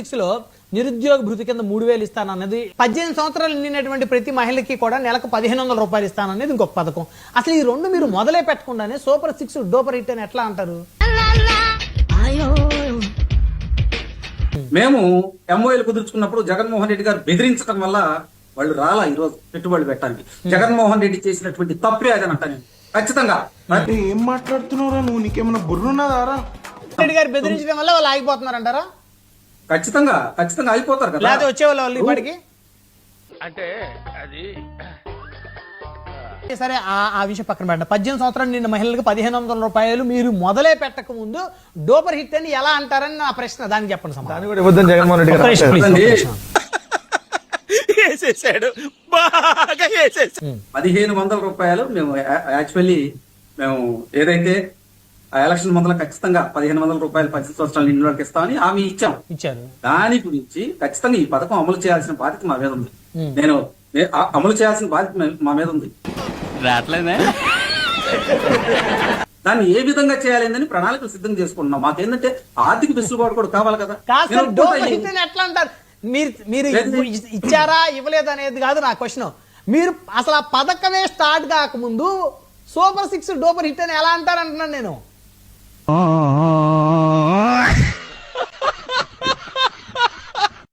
6 లో నిరుద్యోగ భృతి కింద 3,000 ఇస్తానన్నది, 18 సంవత్సరాలు నిండినటువంటి ప్రతి మహిళకి కూడా నెలకు 1,500 రూపాయలు ఇస్తాననేది ఇంకొక పథకం. అసలు ఈ రెండు మీరు మొదలే పెట్టకుండానే సూపర్ 6 డూపర్ హిట్ అని ఎట్లా అంటారు? మేము ఎంఓఏలు కుదుర్చుకున్నప్పుడు జగన్మోహన్ రెడ్డి గారు బెదిరించడం వల్ల వాళ్ళు రాలా ఈ రోజు పెట్టుబడులు పెట్టడానికి. జగన్మోహన్ రెడ్డి చేసినటువంటి తప్పే అదని అంట నేను ఖచ్చితంగా. ఏం మాట్లాడుతున్నారా నువ్వు? నీకేమన్నా బుర్రున్నదారా? రెడ్డి గారు బెదిరించడం వల్ల వాళ్ళు ఆగిపోతున్నారంటారా? ఖచ్చితంగా అయిపోతారు కదా. లేకపోతే వచ్చేవాళ్ళు వాళ్ళు ఇప్పటికి అంటే అది సరే ఆ విషయం పక్కన పెట్టండి. 18 సంవత్సరాలు నిన్న మహిళలకు 1,500 రూపాయలు మీరు మొదలే పెట్టక ముందు డూపర్ హిట్ అని ఎలా అంటారని నా ప్రశ్న. దానికి చెప్పండి సమాధానం. కూడా ఇవ్వద్దని జగన్మోహన్ రెడ్డి గారు 1,500 రూపాయలు మేము యాక్చువల్లీ మేము ఏదైతే ఎలక్షన్ ముందర ఖచ్చితంగా 1,500 రూపాయలు 18 సంవత్సరాల నిండు వరకు ఇస్తామని హామీ ఇచ్చారు. దాని గురించి ఖచ్చితంగా ఈ పథకం అమలు చేయాల్సిన బాధ్యత మా మీద ఉంది. నేను అమలు చేయాల్సిన బాధ్యత మా మీద ఉంది. దాన్ని ఏ విధంగా చేయాలని ప్రణాళికలు సిద్ధం చేసుకుంటున్నాం. మాకేంటంటే ఆర్థిక వెసులుబాటు కూడా కావాలి కదా. ఎట్లా అంటారు? మీరు ఇచ్చారా ఇవ్వలేదు అనేది కాదు నా క్వశ్చన్. మీరు అసలు ఆ పథకమే స్టార్ట్ కాకముందు సూపర్ 6 డూపర్ హిట్ అని ఎలా అంటారు అంటున్నాను నేను.